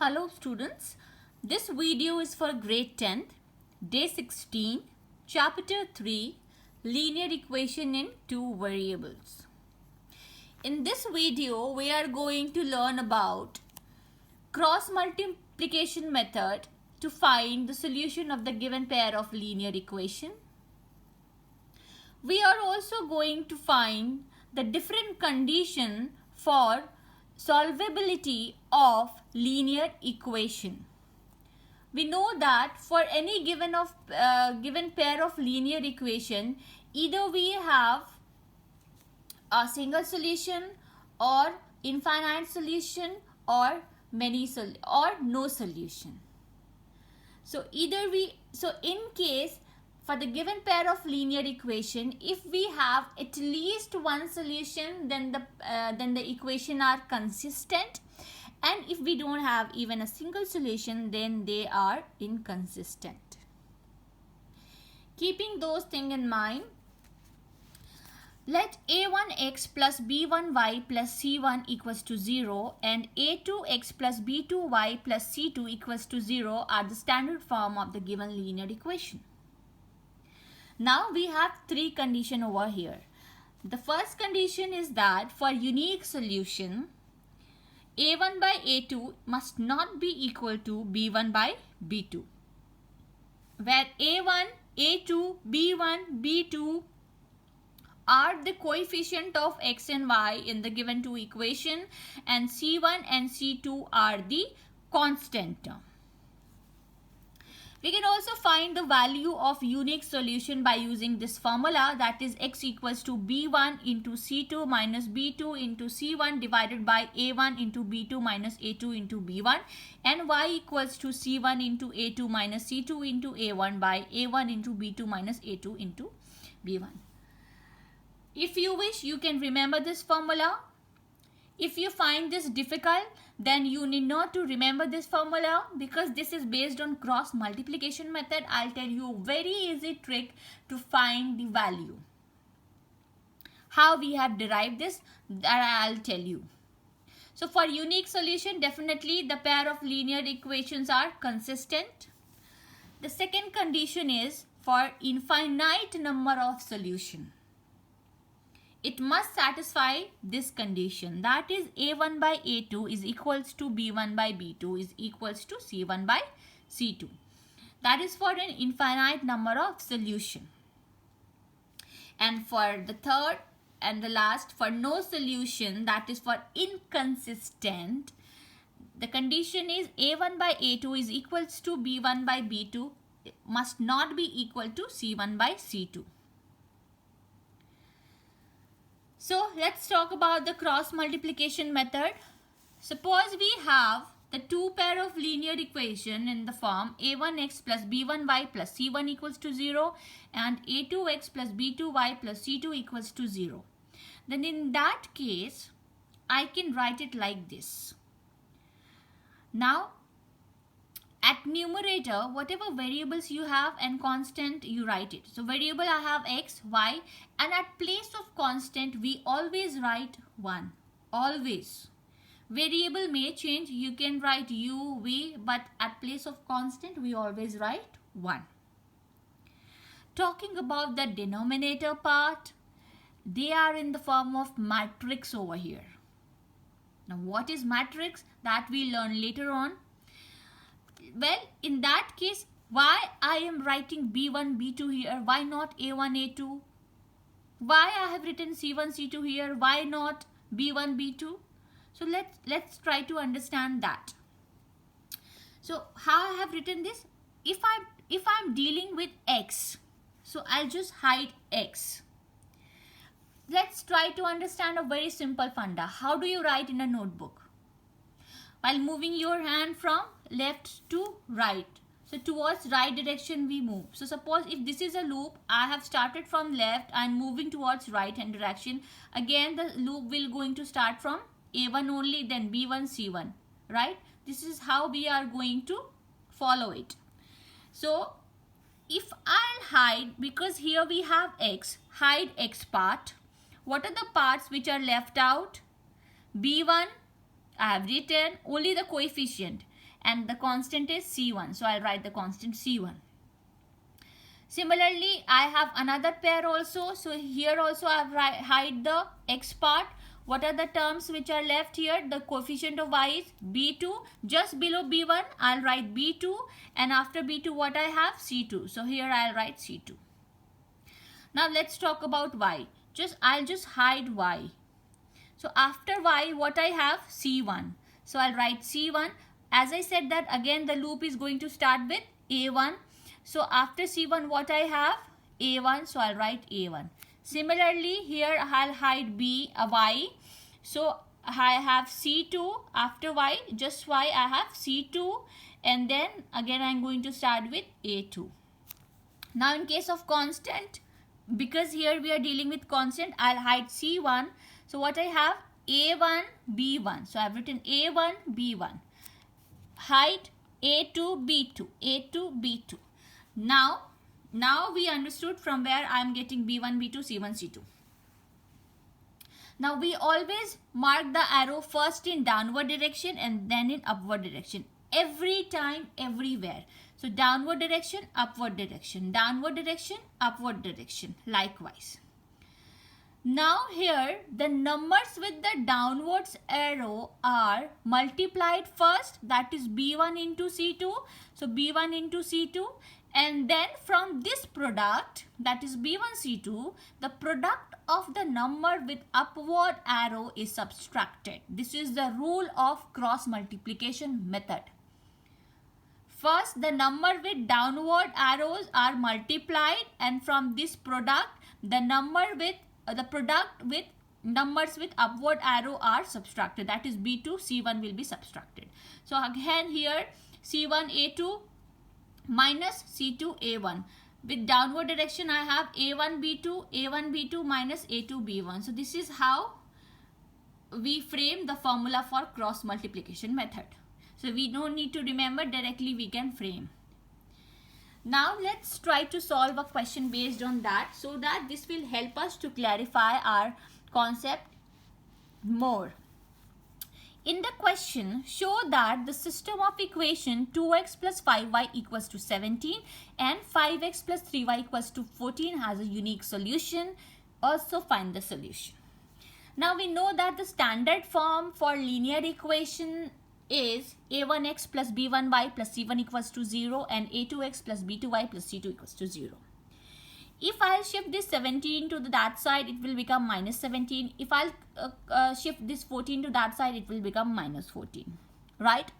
Hello students, this video is for grade 10th, day 16, chapter 3, linear equation in two variables. In this video, we are going to learn about cross multiplication method to find the solution of the given pair of linear equation. We are also going to find the different condition for solvability of linear equation. We know that for any given pair of linear equation, either we have a single solution or infinite solution or no solution. So in case for the given pair of linear equation, if we have at least one solution, then the equation are consistent, and if we don't have even a single solution, then they are inconsistent. Keeping those things in mind, let a1x plus b1y plus c1 equals to 0 and a2x plus b2y plus c2 equals to 0 are the standard form of the given linear equation. Now we have three conditions over here. The first condition is that for unique solution, a1 by a2 must not be equal to b1 by b2, where a1, a2, b1, b2 are the coefficient of x and y in the given two equation, and c1 and c2 are the constant term. We can also find the value of unique solution by using this formula, that is x equals to b1 into c2 minus b2 into c1 divided by a1 into b2 minus a2 into b1, and y equals to c1 into a2 minus c2 into a1 by a1 into b2 minus a2 into b1. If you wish, you can remember this formula. If you find this difficult, then you need not to remember this formula, because this is based on cross multiplication method. I'll tell you a very easy trick to find the value. How we have derived this, that I'll tell you. So for unique solution, definitely the pair of linear equations are consistent. The second condition is for infinite number of solution. It must satisfy this condition, that is a1 by a2 is equals to b1 by b2 is equals to c1 by c2. That is for an infinite number of solution. And for the third and the last, for no solution, that is for inconsistent, the condition is a1 by a2 is equals to b1 by b2 must not be equal to c1 by c2. So let's talk about the cross multiplication method. Suppose we have the two pair of linear equation in the form a1x plus b1y plus c1 equals to 0 and a2x plus b2y plus c2 equals to 0. Then in that case, I can write it like this. Now, at numerator, whatever variables you have and constant, you write it. So variable I have x, y, and at place of constant we always write 1. Always. Variable may change, you can write u, v, but at place of constant we always write 1. Talking about the denominator part, they are in the form of matrix over here. Now what is matrix? That we learn later on. Well, in that case, why I am writing b1, b2 here? Why not a1, a2? Why I have written c1, c2 here? Why not b1, b2? So let's try to understand that. So how I have written this? If I'm dealing with x, so I'll just hide x. Let's try to understand a very simple funda. How do you write in a notebook? While moving your hand from left to right. So towards right direction we move. So suppose if this is a loop, I have started from left and moving towards right hand direction. Again the loop will going to start from a1 only, then b1, c1. Right? This is how we are going to follow it. So if I'll hide, because here we have x, hide x part. What are the parts which are left out? b1, I have written only the coefficient, and the constant is C1. So I'll write the constant C1. Similarly, I have another pair also. So here also I have hide the x part. What are the terms which are left here? The coefficient of y is b2. Just below b1, I'll write b2. And after b2, what I have? c2. So here I'll write c2. Now let's talk about y. I'll just hide y. So after y, what I have? C1. So I'll write C1. As I said that again the loop is going to start with A1. So after C1, what I have? A1. So I'll write A1. Similarly, here I'll hide y. So I have C2. After y, just y, I have C2. And then again I'm going to start with A2. Now in case of constant, because here we are dealing with constant, I'll hide C1. So what I have? A1, B1. So I've written A1, B1. Hide A2, B2. A2, B2. Now we understood from where I am getting B1, B2, C1, C2. Now we always mark the arrow first in downward direction and then in upward direction. Every time, everywhere. So downward direction, upward direction. Downward direction, upward direction. Likewise. Now here the numbers with the downwards arrow are multiplied first, that is B1 into C2. So B1 into C2, and then from this product, that is B1 C2, the product of the number with upward arrow is subtracted. This is the rule of cross multiplication method. First the number with downward arrows are multiplied, and from this product the product with numbers with upward arrow are subtracted. That is B2, C1 will be subtracted. So again here C1 A2 minus C2 A1. With downward direction I have A1 B2, A1 B2 minus A2 B1. So this is how we frame the formula for cross multiplication method. So we don't need to remember, directly we can frame. Now let's try to solve a question based on that, so that this will help us to clarify our concept more. In the question, show that the system of equation 2x plus 5y equals to 17 and 5x plus 3y equals to 14 has a unique solution. Also find the solution. Now we know that the standard form for linear equation is a1x plus b1y plus c1 equals to 0 and a2x plus b2y plus c2 equals to 0. If I'll shift this 17 to that side, it will become minus 17. If I'll shift this 14 to that side, it will become minus 14, right?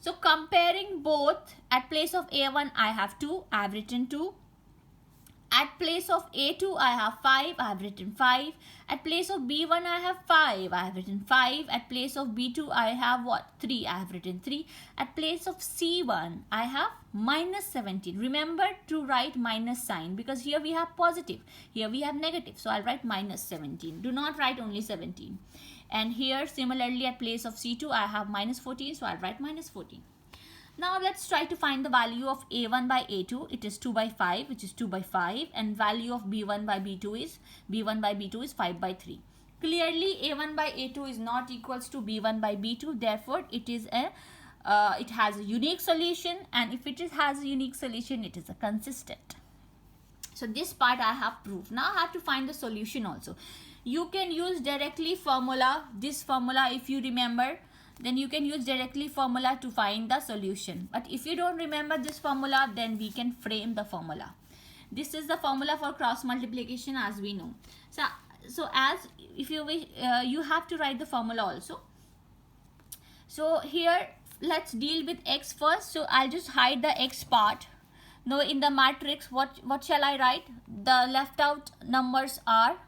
So comparing both, at place of a1 I have 2, I have written 2. At place of A2 I have 5, I have written 5. At place of B1 I have 5, I have written 5. At place of B2 I have what? 3, I have written 3. At place of C1 I have minus 17. Remember to write minus sign, because here we have positive, here we have negative. So I'll write minus 17. Do not write only 17. And here similarly at place of C2 I have minus 14. So I'll write minus 14. Now let's try to find the value of A1 by A2. It is 2 by 5, which is 2 by 5, and value of B1 by B2 is 5 by 3. Clearly A1 by A2 is not equals to B1 by B2. Therefore it has a unique solution, and if it has a unique solution, it is a consistent. So this part I have proved. Now I have to find the solution also. You can use directly formula, this formula if you remember. Then you can use directly formula to find the solution. But if you don't remember this formula, then we can frame the formula. This is the formula for cross multiplication, as we know. So as if you wish, you have to write the formula also. So here let's deal with x first. So I'll just hide the x part. Now in the matrix, what shall I write? The left out numbers are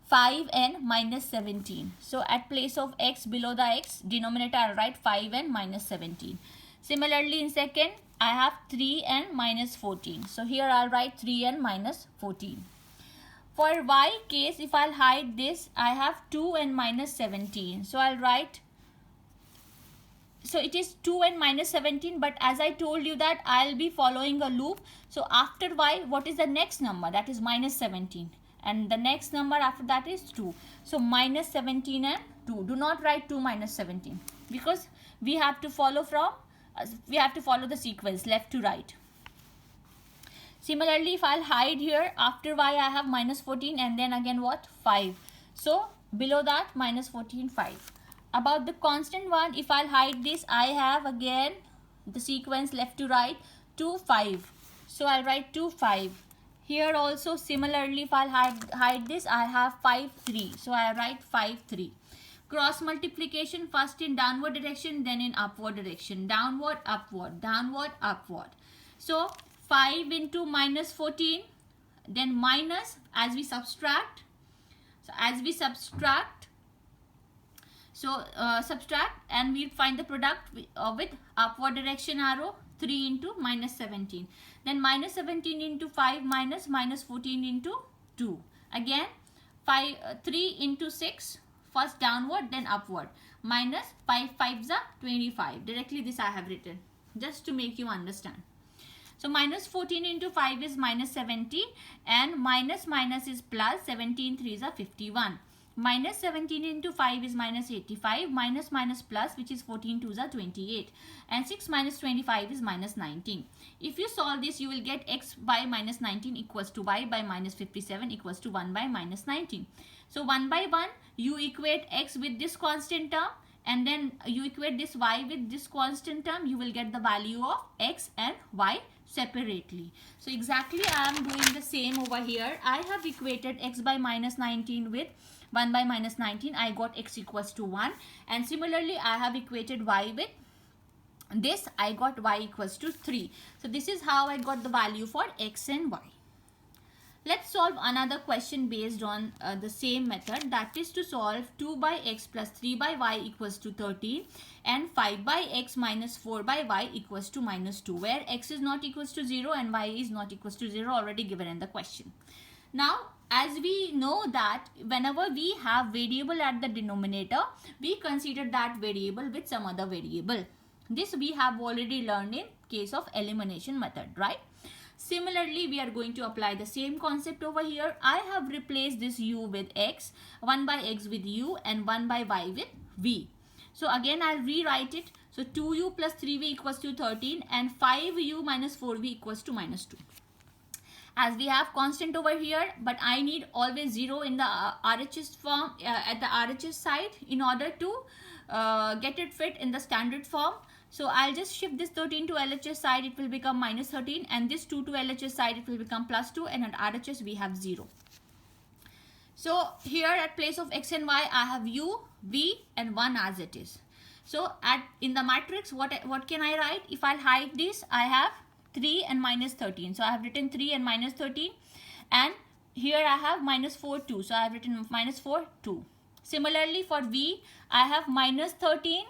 5 and minus 17. So at place of x, below the x, denominator I'll write 5 and minus 17. Similarly in second, I have 3 and minus 14. So here I'll write 3 and minus 14. For y case, if I'll hide this, I have 2 and minus 17. So I'll write, so it is 2 and minus 17, but as I told you that I'll be following a loop. So after y, what is the next number? That is minus 17. And the next number after that is 2. So minus 17 and 2. Do not write 2 minus 17 because we have to follow the sequence left to right. Similarly, if I'll hide here, after y I have minus 14 and then again what? 5. So below that minus 14, 5. About the constant one, if I'll hide this, I have again the sequence left to right, 2, 5. So I'll write 2, 5. Here also similarly, if I'll hide this, I have 5, 3. So I write 5, 3. Cross multiplication, first in downward direction, then in upward direction. Downward, upward, downward, upward. So 5 into minus 14, then minus as we subtract. So as we subtract, subtract and we'll find the product with upward direction arrow, 3 into minus 17. Then minus 17 into 5 minus 14 into 2. Again 3 into 6, first downward then upward. Minus 5 5s are 25. Directly this I have written just to make you understand. So minus 14 into 5 is minus 70 and minus is plus, 17 3s are 51. Minus 17 into 5 is minus 85, minus plus, which is 14 2s are 28, and 6 minus 25 is minus 19. If you solve this, you will get x by minus 19 equals to y by minus 57 equals to 1 by minus 19. So 1 by 1, you equate x with this constant term and then you equate this y with this constant term, you will get the value of x and y separately. So exactly I am doing the same over here. I have equated x by minus 19 with 1 by minus 19. I got x equals to 1, and similarly I have equated y with this. I got y equals to 3. So this is how I got the value for x and y. Let's solve another question based on the same method, that is to solve 2 by x plus 3 by y equals to 13 and 5 by x minus 4 by y equals to minus 2, where x is not equals to 0 and y is not equals to 0 already given in the question. Now, as we know that whenever we have variable at the denominator, we consider that variable with some other variable. This we have already learned in case of elimination method, right? Similarly, we are going to apply the same concept over here. I have replaced this u with x, 1 by x with u, and 1 by y with v. So again, I'll rewrite it. So 2u plus 3v equals to 13 and 5u minus 4v equals to minus 2. As we have constant over here, but I need always 0 in the RHS form, at the RHS side, in order to get it fit in the standard form. So I'll just shift this 13 to LHS side, it will become minus 13, and this 2 to LHS side, it will become plus 2, and at RHS we have 0. So here at place of x and y, I have u, v, and 1 as it is. So in the matrix, what can I write? If I'll hide this, I have 3 and minus 13. So I have written 3 and minus 13, and here I have minus 4, 2. So I have written minus 4, 2. Similarly for v, I have minus 13,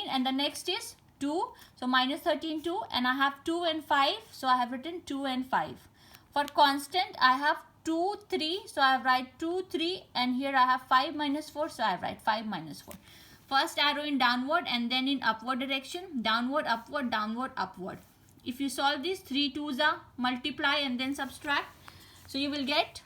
and the next is 2. So minus 13, 2, and I have 2 and 5. So I have written 2 and 5. For constant, I have 2, 3. So I write 2, 3, and here I have 5 minus 4. So I write 5 minus 4. First arrow in downward and then in upward direction, downward, upward, downward, upward. If you solve this, 3 2s are multiply and then subtract. So you will get,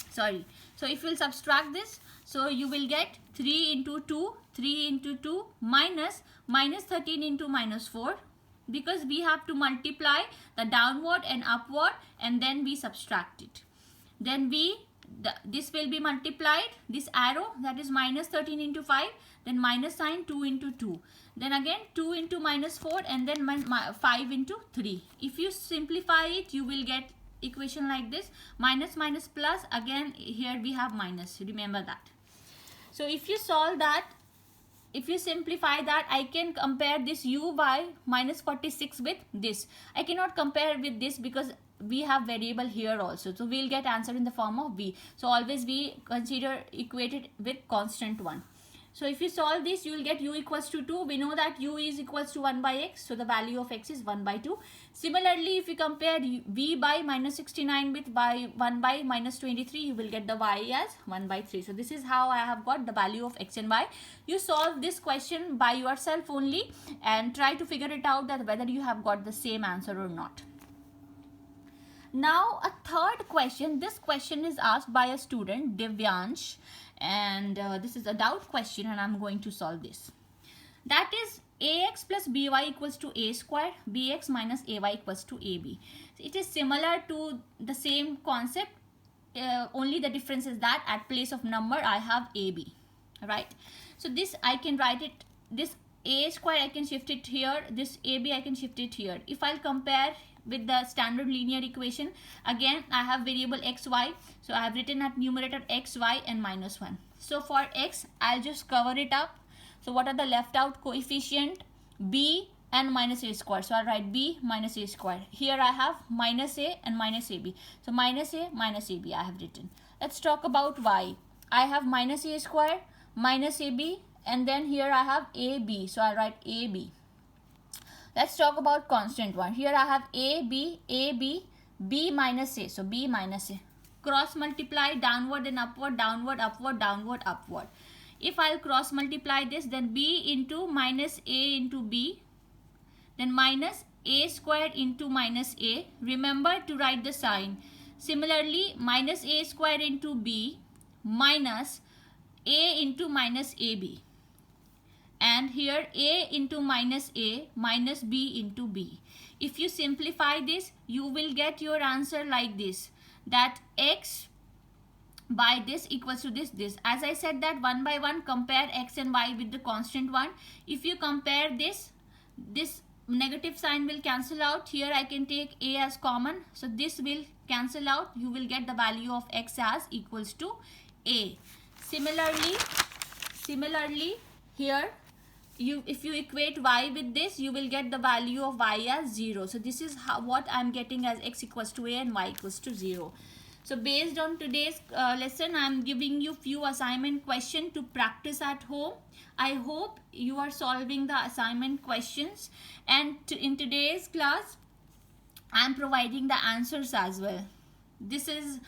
so if you will subtract this, so you will get 3 into 2, 3 into 2 minus 13 into minus 4, because we have to multiply the downward and upward and then we subtract it. Then this will be multiplied, this arrow, that is minus 13 into 5, then minus sign 2 into 2, then again 2 into minus 4, and then 5 into 3. If you simplify it, you will get equation like this, minus plus, again here we have minus, remember that. So if you solve that, if you simplify that, I can compare this u by minus 46 with this. I cannot compare with this because we have variable here also, so we'll get answer in the form of v. So always we consider equated with constant one. So if you solve this, you will get u equals to 2. We know that u is equals to 1 by x, so the value of x is 1 by 2. Similarly, if you compare v by minus 69 with 1 by minus 23, you will get the y as 1 by 3. So this is how I have got the value of x and y. You solve this question by yourself only and try to figure it out that whether you have got the same answer or not. Now a third question. This question is asked by a student, Divyansh, and this is a doubt question and I'm going to solve this. That is ax plus by equals to a square, bx minus ay equals to ab. It is similar to the same concept, only the difference is that at place of number I have ab, right? So this I can write it, this a square I can shift it here, this ab I can shift it here. If I'll compare with the standard linear equation, again I have variable xy, so I have written at numerator xy and minus 1. So for x I'll just cover it up. So what are the left out coefficient? B and minus a square. So I'll write b minus a square. Here I have minus a and minus ab. So minus a minus ab I have written. Let's talk about y. I have minus a square, minus ab, and then here I have ab. So I'll write ab. Let's talk about constant one. Here I have ab, b minus a. So b minus a. Cross multiply downward and upward, downward, upward, downward, upward. If I'll cross multiply this, then b into minus a into b, then minus a square into minus a. Remember to write the sign. Similarly, minus a square into b minus a into minus ab. And here a into minus a minus b into b. If you simplify this, you will get your answer like this, that x by this equals to this. As I said that one by one compare x and y with the constant one. If you compare this negative sign will cancel out. Here I can take a as common, so this will cancel out. You will get the value of x as equals to a. Similarly here if you equate y with this, you will get the value of y as 0. So this is what I'm getting as x equals to a and y equals to 0. So based on today's lesson, I'm giving you few assignment questions to practice at home. I hope you are solving the assignment questions, and in today's class I'm providing the answers as well. This is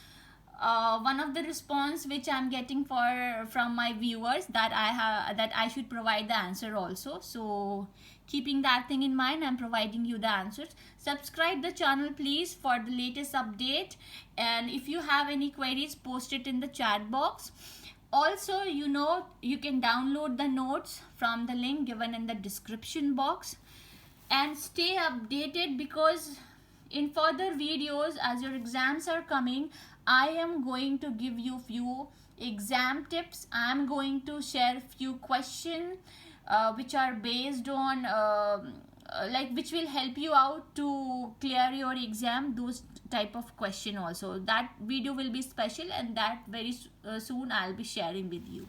one of the response which I'm getting from my viewers, that I should provide the answer also. So keeping that thing in mind, I'm providing you the answers. Subscribe the channel please for the latest update, and if you have any queries, post it in the chat box. Also, you can download the notes from the link given in the description box, and stay updated, because in further videos, as your exams are coming, I am going to give you few exam tips. I am going to share few questions which are based on which will help you out to clear your exam, those type of question also. That video will be special, and that very soon I'll be sharing with you.